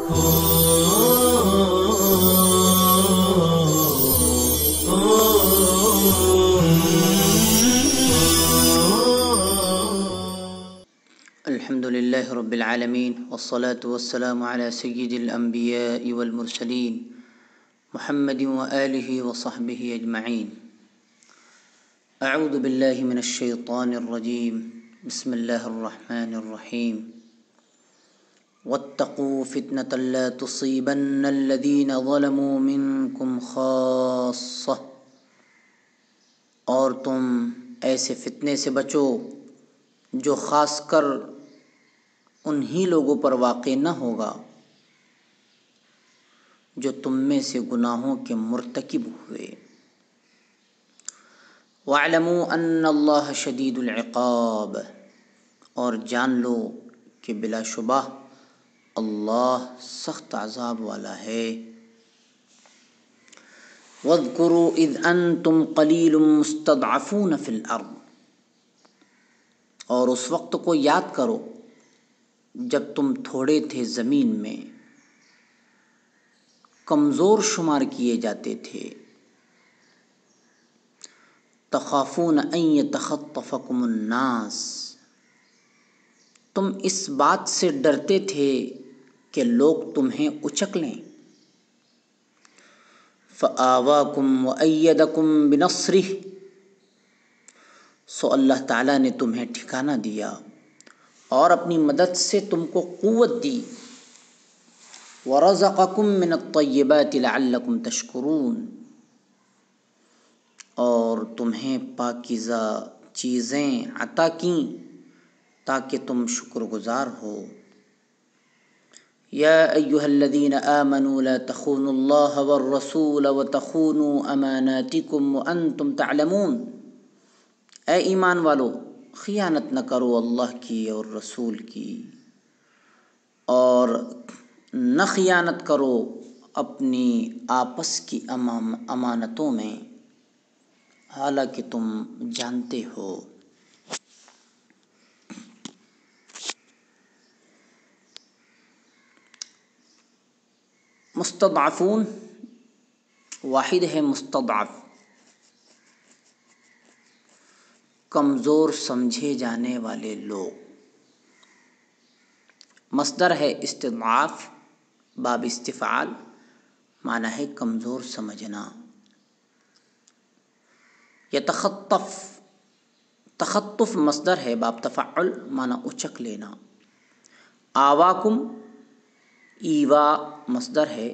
الحمد لله رب العالمين والصلاة والسلام على سيد الأنبياء والمرسلين محمد وآله وصحبه أجمعين. أعوذ بالله من الشيطان الرجيم. بسم الله الرحمن الرحيم. واتقوا فتنة لا تصيبن الذين ظلموا منكم خاصة. اور تم ایسے فتنے سے بچو جو خاص کر انہی لوگوں پر واقع نہ ہوگا جو تم میں سے گناہوں کے مرتکب ہوئے. وَاعْلَمُوا أَنَّ اللَّهَ شَدِيدُ الْعِقَابِ. اور جان لو کہ بلا شبہ اللہ سخت عذاب والا ہے. وَاذْكُرُوا إِذْ أَنْتُمْ قَلِيلٌ مُسْتَضْعَفُونَ فِي الْأَرْضِ. اور اس وقت کو یاد کرو جب تم تھوڑے تھے زمین میں، کمزور شمار کیے جاتے تھے. تخافون ان یتخطفکم الناس. تم اس بات سے ڈرتے تھے کہ لوگ تمہیں اچک لیں. فآواکم وأیدکم بنصرہ. سو اللہ تعالیٰ نے تمہیں ٹھکانہ دیا اور اپنی مدد سے تم کو قوت دی. وَرَزَقَكُم مِّنَ الطَّيِّبَاتِ لَعَلَّكُمْ تَشْكُرُونَ. اور تمہیں پاکیزہ چیزیں عطا کیں تاکہ تم شکر گزار ہو. یا ایھا الذین آمنوا لا تخونوا اللہ والرسول وتخونوا اماناتکم وانتم تعلمون. اے ایمان والو، خیانت نہ کرو اللہ کی اور رسول کی، اور نہ خیانت کرو اپنی آپس کی امانتوں میں حالانکہ تم جانتے ہو. مستضعفون واحد ہے مستضعف، کمزور سمجھے جانے والے لوگ. مصدر ہے استضعاف، باب استفعال، معنی ہے کمزور سمجھنا. یتخطف، تخطف مصدر ہے باب تفعل، معنی اچک لینا. آواکم، ایوا مصدر ہے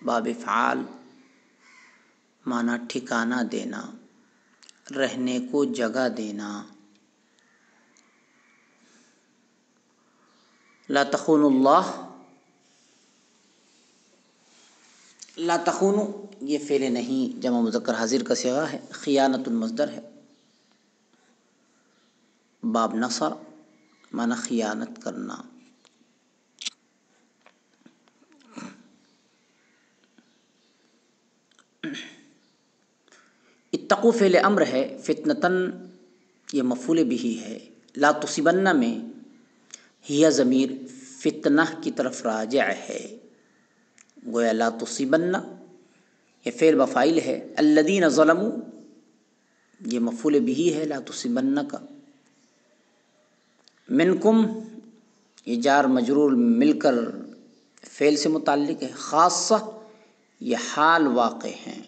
باب افعال، معنی ٹھکانہ دینا، رہنے کو جگہ دینا. لا تخونوا اللہ، لا تخونوا یہ فعل نہیں جمع مذکر حاضر کا صیغہ ہے. خیانت المصدر ہے باب نصر، معنی خیانت کرنا. اتقوا فعل امر ہے، فتنتن یہ مفعول بہ ہے. لا تصیبن میں ہی ضمیر فتنہ کی طرف راجع ہے، گویا لا تصیبن یہ فعل بفاعل ہے. الذین ظلموا یہ مفعول بہ ہے لا تصیبن کا. منکم یہ جار مجرور مل کر فعل سے متعلق ہے. خاصہ یہ حال واقع ہیں.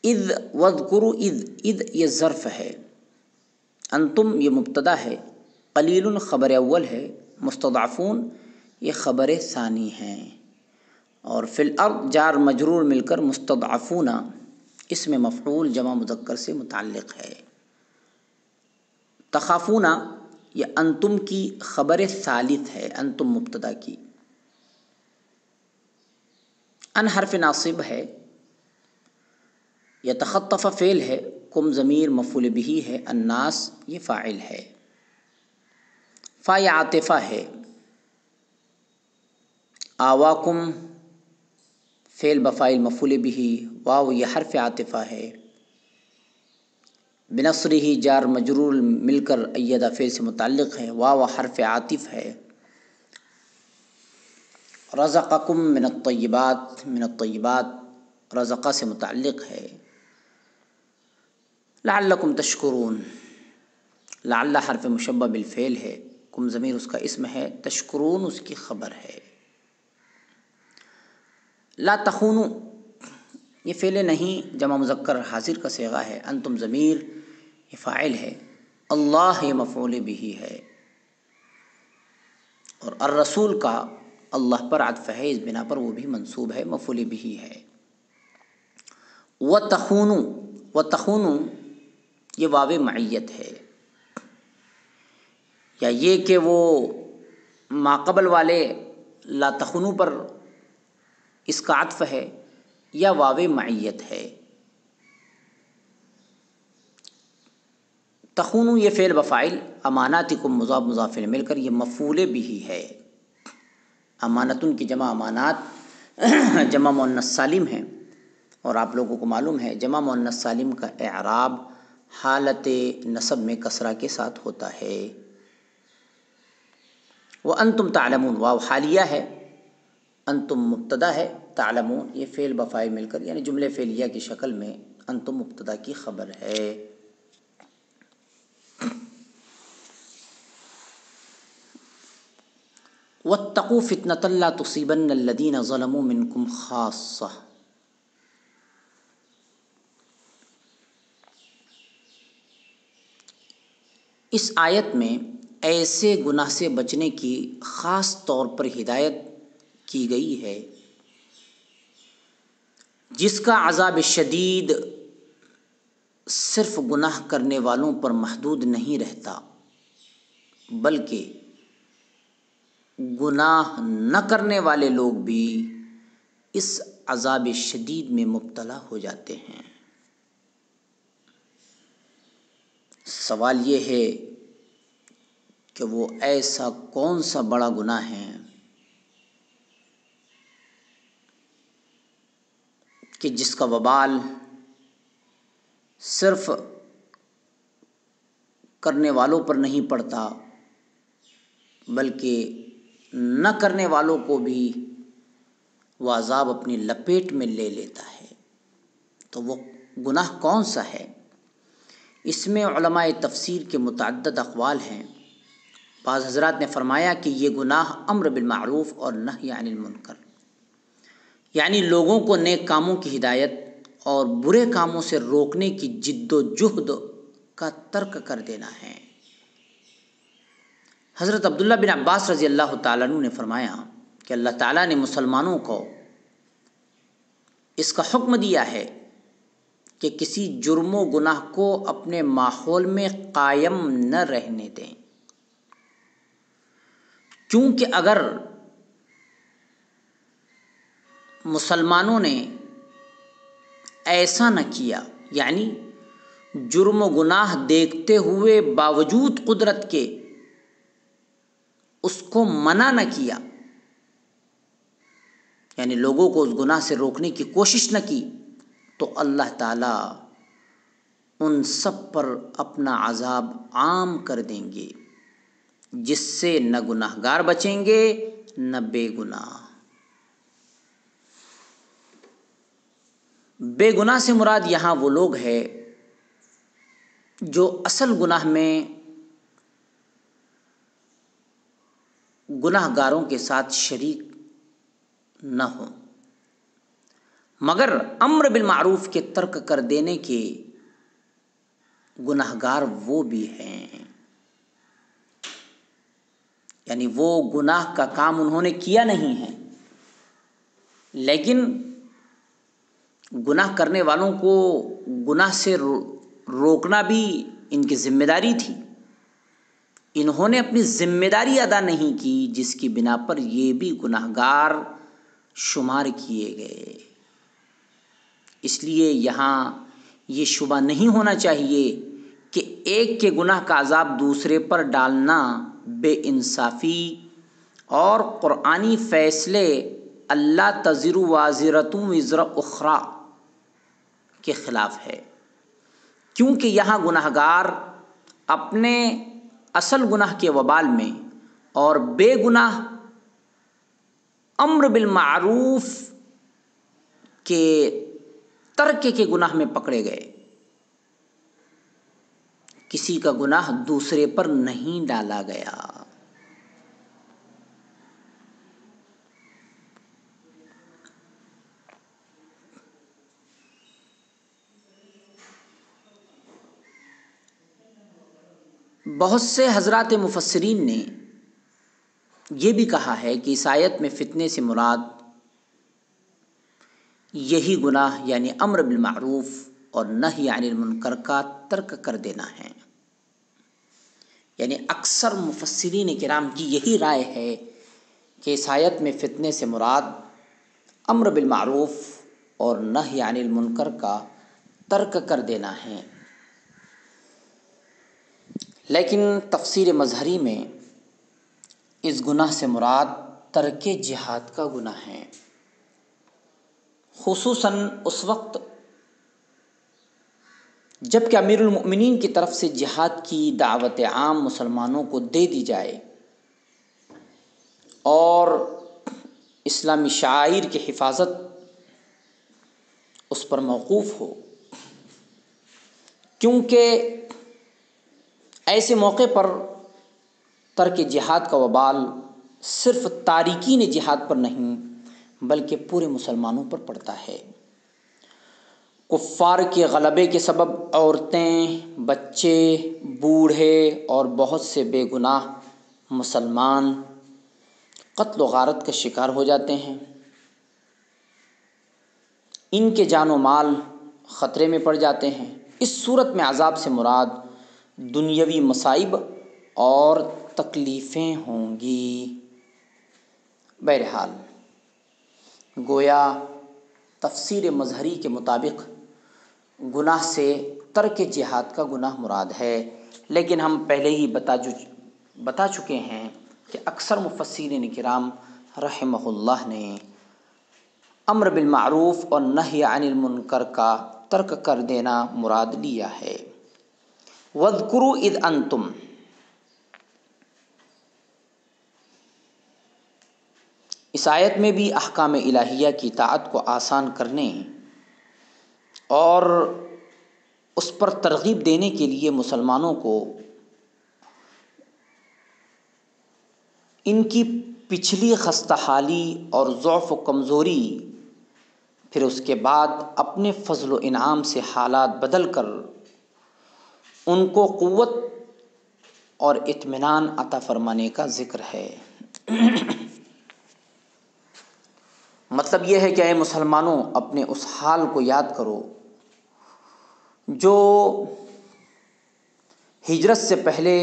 اذ واذکروا اذ، اذ یہ ظرف ہے. انتم یہ مبتدا ہے. قلیل خبر اول ہے. مستضعفون یہ خبر ثانی ہیں. اور فی الارض جار مجرور مل کر مستضعفون اسم مفعول جمع مذکر سے متعلق ہے. تخافون یہ انتم کی خبر ثالث ہے، انتم مبتدا کی. ان حرف ناصب ہے. یتخطف فعل ہے، کم ضمیر مفعول بہ ہے، الناس یہ فاعل ہے. فا یہ عاطفہ ہے. آواکم فعل بفاعل مفعول بہ، واو یہ حرف عاطفہ ہے. بنصرہ جار مجرور مل کر ایدہ فعل سے متعلق ہے، واو حرف عاطف ہے، رزقکم من الطیبات، من الطیبات رزقہ سے متعلق ہے، لعلکم تشکرون، لعل حرف مشبہ بالفعل ہے، کم ضمیر اس کا اسم ہے، تشکرون اس کی خبر ہے۔ لا تخونوا یہ فعل نہیں جمع مذکر حاضر کا صیغہ ہے، انتم ضمیر یہ فاعل ہے، اللہ یہ مفعول بہ ہے، اور الرسول کا اللہ پر عطف ہے، اس بنا پر وہ بھی منصوب ہے، مفعول بہ ہے۔ وَتَخُونُوا، وَتَخُونُوا یہ واو معیت ہے، یا یہ کہ وہ ماقبل والے لا تخونوا پر اس کا عطف ہے، یا واو معیت ہے۔ تخونوا یہ فعل بفاعل، اماناتکم مضاف مضاف الیہ مل کر یہ مفعول بہ ہے۔ امانتن کی جمع امانات جمع مؤنث سالم ہے، اور آپ لوگوں کو معلوم ہے جمع مؤنث سالم کا اعراب حالت نصب میں کسرہ کے ساتھ ہوتا ہے۔ وَأَنْتُمْ تَعْلَمُونَ واو حالیہ ہے، انتم مبتدا ہے، تعلمون یہ فعل بفاعل مل کر یعنی جملے فعلیہ کی شکل میں انتم مبتدا کی خبر ہے۔ وَاتَّقُوا فِتْنَةً لَا تُصِيبَنَّ الَّذِينَ ظَلَمُوا مِنْكُمْ خَاصَّةً، اس آیت میں ایسے گناہ سے بچنے کی خاص طور پر ہدایت کی گئی ہے جس کا عذاب شدید صرف گناہ کرنے والوں پر محدود نہیں رہتا، بلکہ گناہ نہ کرنے والے لوگ بھی اس عذاب شدید میں مبتلا ہو جاتے ہیں۔ سوال یہ ہے کہ وہ ایسا کون سا بڑا گناہ ہے کہ جس کا وبال صرف کرنے والوں پر نہیں پڑتا بلکہ نہ کرنے والوں کو بھی وہ عذاب اپنی لپیٹ میں لے لیتا ہے۔ تو وہ گناہ کون سا ہے؟ اس میں علماء تفسیر کے متعدد اقوال ہیں۔ بعض حضرات نے فرمایا کہ یہ گناہ امر بالمعروف اور نہی عن المنکر، یعنی لوگوں کو نیک کاموں کی ہدایت اور برے کاموں سے روکنے کی جد و جہد کا ترک کر دینا ہے۔ حضرت عبداللہ بن عباس رضی اللہ تعالیٰ عنہ نے فرمایا کہ اللہ تعالیٰ نے مسلمانوں کو اس کا حکم دیا ہے کہ کسی جرم و گناہ کو اپنے ماحول میں قائم نہ رہنے دیں، کیونکہ اگر مسلمانوں نے ایسا نہ کیا، یعنی جرم و گناہ دیکھتے ہوئے باوجود قدرت کے اس کو منع نہ کیا، یعنی لوگوں کو اس گناہ سے روکنے کی کوشش نہ کی، تو اللہ تعالیٰ ان سب پر اپنا عذاب عام کر دیں گے، جس سے نہ گناہ گار بچیں گے نہ بے گناہ۔ بے گناہ سے مراد یہاں وہ لوگ ہیں جو اصل گناہ میں گناہ گاروں کے ساتھ شریک نہ ہوں، مگر امر بالمعروف کے ترک کر دینے کے گناہ گار وہ بھی ہیں، یعنی وہ گناہ کا کام انہوں نے کیا نہیں ہے لیکن گناہ کرنے والوں کو گناہ سے روکنا بھی ان کی ذمہ داری تھی، انہوں نے اپنی ذمہ داری ادا نہیں کی، جس کی بنا پر یہ بھی گناہ گار شمار کیے گئے۔ اس لیے یہاں یہ شبہ نہیں ہونا چاہیے کہ ایک کے گناہ کا عذاب دوسرے پر ڈالنا بے انصافی اور قرآنی فیصلے اللہ تزر وازرۃ وزر اخری کے خلاف ہے۔ کیونکہ یہاں گناہ گار اپنے اصل گناہ کے وبال میں اور بے گناہ امر بالمعروف کے ترک کے گناہ میں پکڑے گئے. کسی کا گناہ دوسرے پر نہیں ڈالا گیا. بہت سے حضرات مفسرین نے یہ بھی کہا ہے کہ اس آیت میں فتنے سے مراد یہی گناہ یعنی امر بالمعروف اور نہی عن المنکر کا ترک کر دینا ہے. یعنی اکثر مفسرین کرام کی یہی رائے ہے کہ اس آیت میں فتنے سے مراد امر بالمعروف اور نہی عن المنکر کا ترک کر دینا ہے. لیکن تفسیر مظہری میں اس گناہ سے مراد ترک جہاد کا گناہ ہے. خصوصاً اس وقت جب کہ امیر المؤمنین کی طرف سے جہاد کی دعوت عام مسلمانوں کو دے دی جائے اور اسلامی شعائر کی حفاظت اس پر موقوف ہو، کیونکہ ایسے موقع پر ترک جہاد کا وبال صرف تارکین جہاد پر نہیں بلکہ پورے مسلمانوں پر پڑتا ہے. کفار کے غلبے کے سبب عورتیں، بچے، بوڑھے اور بہت سے بے گناہ مسلمان قتل و غارت کا شکار ہو جاتے ہیں. ان کے جان و مال خطرے میں پڑ جاتے ہیں. اس صورت میں عذاب سے مراد دنیاوی مصائب اور تکلیفیں ہوں گی. بہرحال گویا تفسیر مظہری کے مطابق گناہ سے ترک جہاد کا گناہ مراد ہے. لیکن ہم پہلے ہی بتا چکے ہیں کہ اکثر مفسرین کرام رحمہ اللہ نے امر بالمعروف اور نہی عن المنکر کا ترک کر دینا مراد لیا ہے. وَاذْكُرُوا اِذْ أَنْتُمْ، اس آیت میں بھی احکام الہیہ کی اطاعت کو آسان کرنے اور اس پر ترغیب دینے کے لیے مسلمانوں کو ان کی پچھلی خستہ حالی اور ضعف و کمزوری، پھر اس کے بعد اپنے فضل و انعام سے حالات بدل کر ان کو قوت اور اطمینان عطا فرمانے کا ذکر ہے. مطلب یہ ہے کہ اے مسلمانوں، اپنے اس حال کو یاد کرو جو ہجرت سے پہلے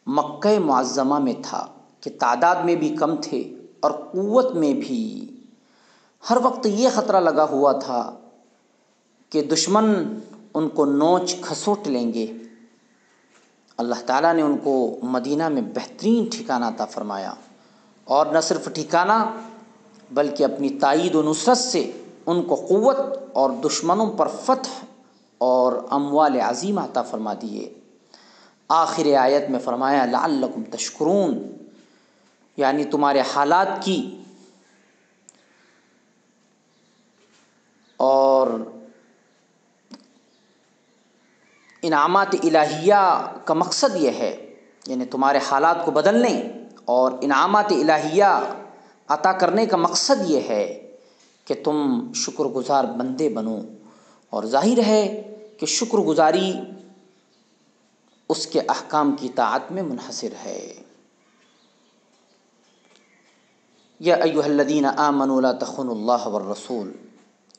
مکہ معظمہ میں تھا، کہ تعداد میں بھی کم تھے اور قوت میں بھی. ہر وقت یہ خطرہ لگا ہوا تھا کہ دشمن ان کو نوچ کھسوٹ لیں گے. اللہ تعالیٰ نے ان کو مدینہ میں بہترین ٹھکانہ عطا فرمایا، اور نہ صرف ٹھکانہ بلکہ اپنی تائید و نصرت سے ان کو قوت اور دشمنوں پر فتح اور اموال عظیمہ عطا فرما دیے. آخر آیت میں فرمایا لعلکم تشکرون، یعنی تمہارے حالات کی اور انعامات الہیہ کا مقصد یہ ہے، یعنی تمہارے حالات کو بدلنے اور انعامات الہیہ عطا کرنے کا مقصد یہ ہے کہ تم شکر گزار بندے بنو. اور ظاہر ہے کہ شکر گزاری اس کے احکام کی اطاعت میں منحصر ہے. یا ایھا الذین آمنوا لا تخونوا اللہ والرسول،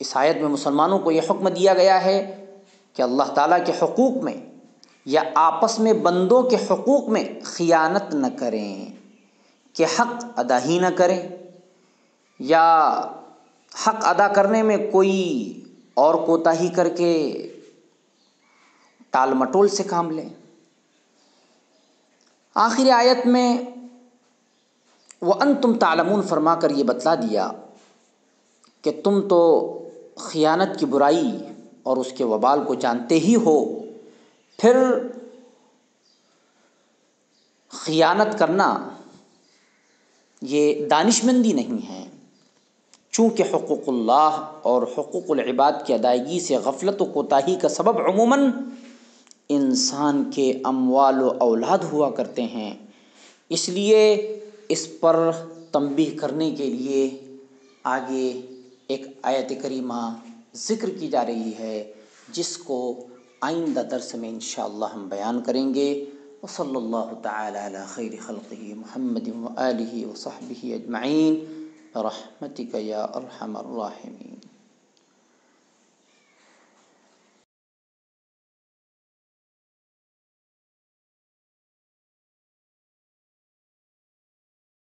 اس آیت میں مسلمانوں کو یہ حکم دیا گیا ہے کہ اللہ تعالیٰ کے حقوق میں یا آپس میں بندوں کے حقوق میں خیانت نہ کریں، کہ حق ادا ہی نہ کریں یا حق ادا کرنے میں کوئی اور کوتاہی کر کے ٹال مٹول سے کام لیں. آخر آیت میں وَأَنْتُمْ تَعْلَمُونَ فرما کر یہ بتلا دیا کہ تم تو خیانت کی برائی اور اس کے وبال کو جانتے ہی ہو، پھر خیانت کرنا یہ دانشمندی نہیں ہے، چونکہ حقوق اللہ اور حقوق العباد کی ادائیگی سے غفلت و کوتاہی کا سبب عموماً انسان کے اموال و اولاد ہوا کرتے ہیں۔ اس لیے اس پر تنبیہ کرنے کے لیے آگے ایک آیت کریمہ ذکر کی جا رہی ہے، جس کو آئندہ درس میں انشاءاللہ ہم بیان کریں گے۔ وصلی اللہ تعالی علی خیر خلقہ محمد وآلہ وصحبہ اجمعین برحمتک یا ارحم الراحمین۔